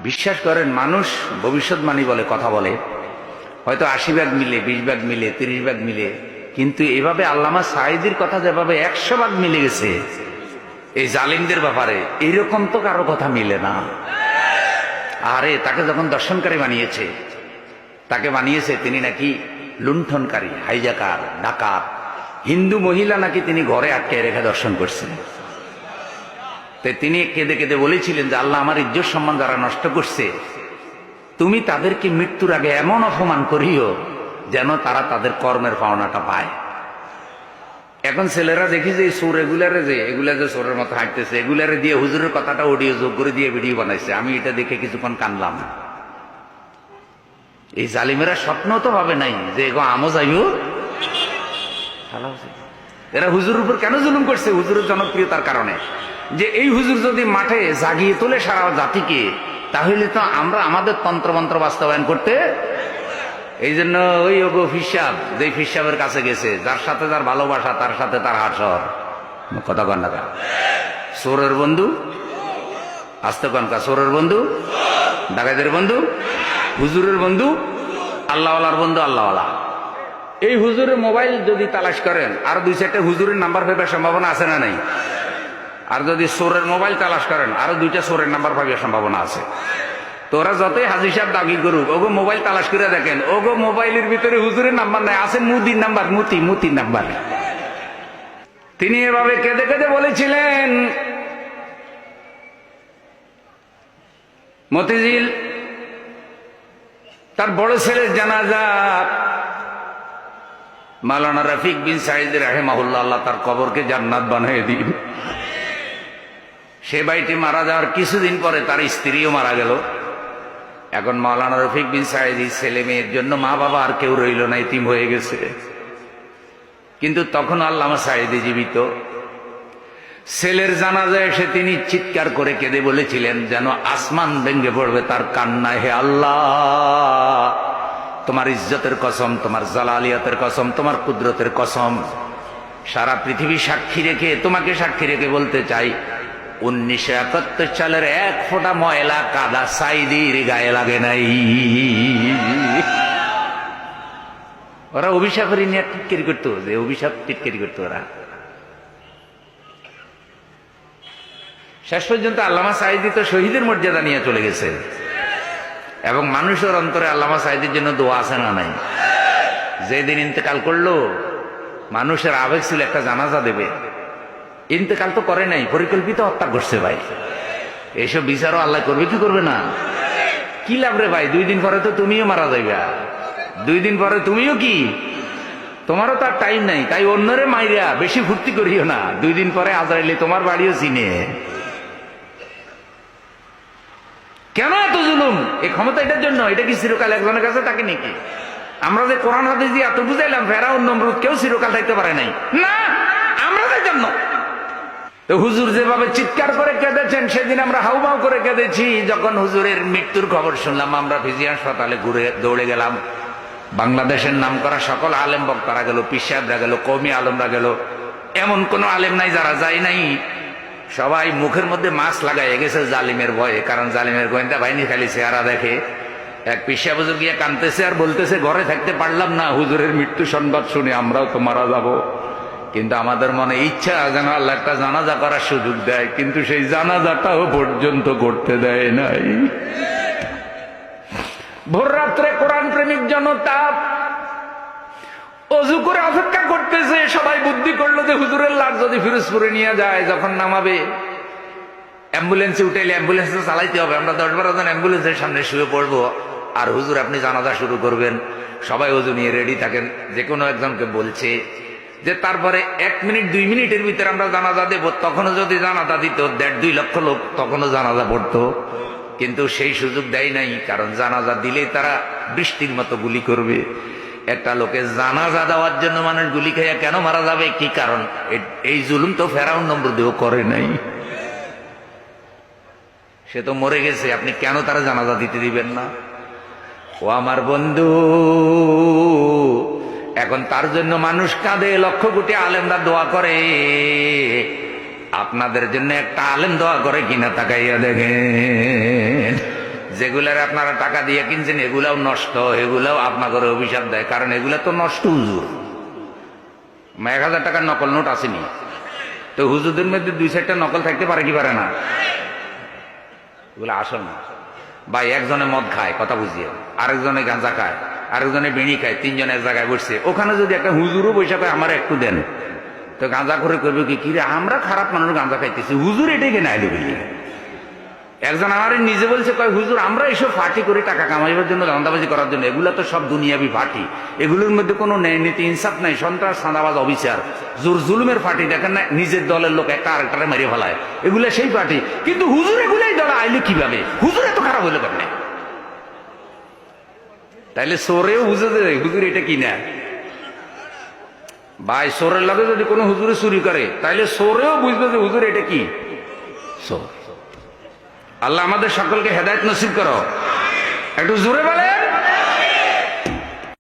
বিশ্বাস করেন, মানুষ ভবিষ্যৎবাণী বলে, কথা বলে, হয়তো 80 ভাগ মিলে, 20 ভাগ মিলে, 30 ভাগ মিলে, কিন্তু এভাবে আল্লামা সাঈদীর কথা যেভাবে 100 ভাগ মিলে গেছে এই জালিমদের ব্যাপারে, এইরকম তো কারো কথা মিলে না। আরে তাকে যখন দর্শনকারী বানিয়েছে, তাকে বানিয়েছে তিনি নাকি লুণ্ঠনকারী, হাইজাকার, ডাকাত, হিন্দু মহিলা নাকি তিনি ঘরে আটকে রেখে দর্শন করছেন। তিনি কেঁদে কেঁদে বলেছিলেন যে আল্লাহ, আমার ইজ্জত সম্মান যারা নষ্ট করছে, তুমি তাদেরকে মৃত্যুর আগে এমন অপমান করিও যেন তারা তাদের কর্মের পাওনাটা পায়। এখন ছেলেরা দেখি যে সুর এগুলারে যে সোরের মতো হাঁটতেছে, এগুলারে দিয়ে হুজুরের কথাটা অডিও যোগ করে দিয়ে ভিডিও বানাইছে। আমি এটা দেখে কিছুক্ষণ কানলাম। এই জালিমেরা স্বপ্ন তো ভাবে নাই যে এগো আমও যাইও। এরা হুজুরের উপর কেন জুলুম করছে? হুজুরের জনপ্রিয়তার কারণে। যে এই হুজুর যদি মাঠে জাগিয়ে তোলে সারা জাতিকে, তাহলে তো আমরা আমাদের তন্ত্রমন্ত্র বাস্তবায়ন করতে। এই জন্য ওই ওগো ফিসাব, যে ফিসাবের কাছে গেছে, যার সাথে যার ভালোবাসা, তার সাথে তার হাসর। কথা কন না? সোরের বন্ধু, আস্তে কনকা, সোরের বন্ধু, ডাকাতের বন্ধু, হুজুরের বন্ধু, আল্লাহওয়ালার বন্ধু, আল্লাহওয়ালা। এই হুজুরের মোবাইল যদি তালাশ করেন, আর 2-4টা হুজুরের নাম্বার পাইবার সম্ভাবনা আছে না নাই? আর যদি সোরের মোবাইল তালাশ করেন, আরো 2টা সোরের নাম্বার পাইবার সম্ভাবনা আছে। তোরা যতই হাজি সাহেব দাবি করুক, ওগো মোবাইল তালাশ করে দেখেন, ওগো মোবাইলের ভিতরে হুজুরের নাম্বার নাই, আছে মুদির নাম্বার, মুতির নাম্বার। তিনি এভাবে কেঁদে কেঁদে বলেছিলেন, মতিঝিল তার বড় ছেলের জানাজা, মাওলানা রফিক বিন সাঈদ রাহিমাহুল্লাহ, আল্লাহ তার কবরকে জান্নাত বানিয়ে দিন। সে ভাইটি মারা যাওয়ার কিছুদিন পরে তার স্ত্রীও মারা গেল। এখন মাওলানা রফিক বিন সাঈদ ছেলে মেয়ের জন্য মা বাবা আর কেউ রইল না, ইতিম হয়ে গেছে। কিন্তু তখন আল্লামা সাঈদী জীবিত। ছেলের জানাজায় এসে তিনি চিৎকার করে কেঁদে বলেছিলেন, যেন আসমান ভেঙে পড়বে তার কান্নায়, হে আল্লাহ, তোমার ইজ্জতের কসম, তোমার জালালিয়াতের কসম, তোমার কুদরতের কসম, সারা পৃথিবী সাক্ষী রেখে, তোমাকে সাক্ষী রেখে বলতে চাই, 1971 সালের 1 ফোঁটা ময়লা কাদা সাঈদীর গায়ে লাগে নাই। ওরা অভিশাপের নিয়ে টিটকারি করতো, যে অভিশাপ টিটকারি করতো ওরা। শেষ পর্যন্ত আল্লামা সাঈদী তো শহীদের মর্যাদা নিয়ে চলে গেছে। এবং মানুষের অন্তরে আল্লামা সাঈদীর জন্য দোয়া আছে না নাই? যেদিন ইন্তেকাল করলো, মানুষের আবেগ ছিল একটা জানাজা দেবে। ইন্তেকাল তো করে নাই, পরিকল্পিত হত্যা করছে ভাই। এইসব বিচারও আল্লাহ করবে কি করবে না? কি লাভ রে ভাই? 2 দিন পরে তো তুমিও মারা যাইবা, 2 দিন পরে তুমিও কি, তোমারও তার টাইম নাই। তাই অন্যরে মাইরা বেশি ফুর্তি করিও না, 2 দিন পরে আজরাইলে তোমার বাড়িও চিনে। কেন এত জুলুম? এই ক্ষমতা এটার জন্য? এটা কি চিরকাল একজনের কাছে থাকে নাকি? আমরা যে কোরআন হাদিস দিয়ে এত বুঝাইলাম, ফেরাউন নমরুদ কেউ চিরকাল থাকতে পারে নাই না, আমাদের জন্য। তো হুজুর যেভাবে চিৎকার করে কেঁদেছেন, সেদিন আমরা হাউমাউ করে কেঁদেছি। যখন হুজুরের মৃত্যুর খবর শুনলাম, আমরা ফিজি হাসপাতালে ঘুরে দৌড়ে গেলাম। বাংলাদেশের নাম করা সকল আলেম বক্তারা গেল, পীর সাহেবরা গেল, কওমি আলেমরা গেল। এমন কোন আলেম নাই যারা যায় নাই। সবাই মুখের মধ্যে মাস্ক লাগাই গেছে জালিমের ভয়ে, কারণ জালিমের গোয়েন্দা বাহিনী খালি চেহারা দেখে। এক পীর সাহেব হুজুর গিয়ে কাঁদতেছে আর বলতেছে, ঘরে থাকতে পারলাম না, হুজুরের মৃত্যু সংবাদ শুনে আমরাও তো মারা যাব। কিন্তু আমাদের মনে ইচ্ছা যেন আল্লাহ একটা জানাজা করার সুযোগ দেয়, কিন্তু সেই জানাজাটাও পর্যন্ত করতে দেয় নাই। ভোর রাত্রে কোরআন প্রেমিক জনতা অজু করে অপেক্ষা করতেছে। সবাই বুদ্ধি করলো যে হুজুরের লাশ যদি ফিরোজপুরে নিয়ে যায়, যখন নামাবে অ্যাম্বুলেন্সে উঠাইলে অ্যাম্বুলেন্স চালাইতে হবে, আমরা 10-12 জন অ্যাম্বুলেন্সের সামনে শুয়ে পড়বো, আর হুজুর আপনি জানাজা শুরু করবেন। সবাই অজু নিয়ে রেডি থাকেন। যে কোনো একজনকে বলছে যে তারপরে 1 মিনিট 2 মিনিটের ভিতরে আমরা জানাজা দেব। তখনও যদি জানাজা দিত 1.5-2 লক্ষ লোক, তখনও জানাজা পড়তো। কিন্তু সেই সুযোগ দেয় নাই, কারণ জানাজা দিলেই তারা বৃষ্টির মতো গুলি করবে। একটা লোকে জানাজা দেওয়ার জন্য মানুষ গুলি খাইয়া কেন মারা যাবে? কি কারণ? এই জুলুম তো ফেরাউন নমরুদেও করে নাই। সে তো মরে গেছে, আপনি কেন তারা জানাজা দিতে দিবেন না? ও আমার বন্ধু, এখন তার জন্য মানুষ কাঁদে, 1,00,000 কোটি আলেমরা দোয়া করে। আপনাদের জন্য একটা আলেম দোয়া করে কিনা তাকাইয়া দেখেন। যেগুলার আপনারা টাকা দিয়ে কিনছেন এগুলাও নষ্ট, এগুলাও আপনাদের অভিশাপ দেয়, কারণ এগুলা তো নষ্ট হুজুর। 1000 টাকার নকল নোট আসেনি তো হুজুরদের মধ্যে 2-4টা নকল থাকতে পারে কি পারে না? এগুলো আসল না ভাই। একজনে মদ খায়, কথা বুঝিয়ে, আরেকজনে গাঁজা খায়, আরেকজনে বিড়ি খায়, 3 জন এক জায়গায় বসছে। ওখানে যদি একটা হুজুরও বৈশা খায় আমার একটু দেন, তো গাঁজা করে করবে কি রে আমরা খারাপ মানুষ গাঁজা খাইতেছি, হুজুর এটাই কেন আইলো বলি। একজন আমার নিজে বলছে কয় হুজুর আমরা এইসব পার্টি করি টাকা কামাইবার জন্য, ধান্দাবাজি করার জন্য, এগুলা তো সব দুনিয়াবি পার্টি, এগুলোর মধ্যে কোনো ন্যায় নীতি ইনসাফ নাই, সন্ত্রাস সাদাবাজ অবিচার জোর জুলুমের পার্টি। দেখেন না নিজের দলের লোক একটা আরেকটারে মেরে ফেলায়, এগুলা সেই পার্টি। কিন্তু হুজুর এগুলাই দলে আইলো কিভাবে? হুজুর এত খারাপ হইলো কেমনে? তাইলে সোরেও বুঝে দেবে হুজুর এটা কি না ভাই। সোরের লগে যদি কোনো হুজুরে চুরি করে তাইলে সোরেও বুঝবে যে হুজুর এটা কি সোর। আল্লাহ আমাদের সকলকে হেদায়েত নসিব করো। একটু জোরে বলেন।